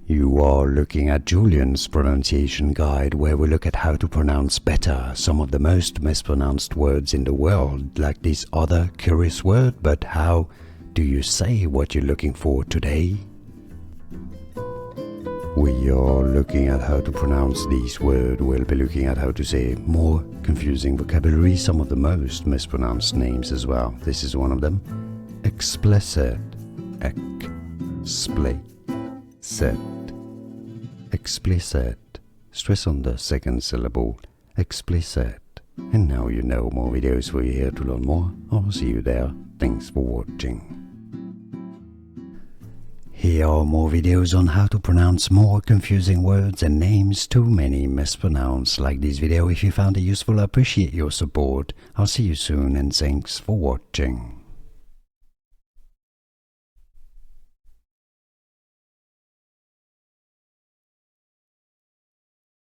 You are looking at Julian's pronunciation guide, where we look at how to pronounce better some of the most mispronounced words in the world, like this other curious word. But how do you say what you're looking for today? We are looking at how to pronounce this word. We'll be looking at how to say more confusing vocabulary, some of the most mispronounced names as well. This is one of them. Explicit. Explicit. Explicit. Stress on the second syllable. Explicit. And now you know. More videos for you here to learn more. I'll see you there. Thanks for watching. Here are more videos on how to pronounce more confusing words and names too many mispronounced. Like this video if you found it useful. I appreciate your support. I'll see you soon and thanks for watching.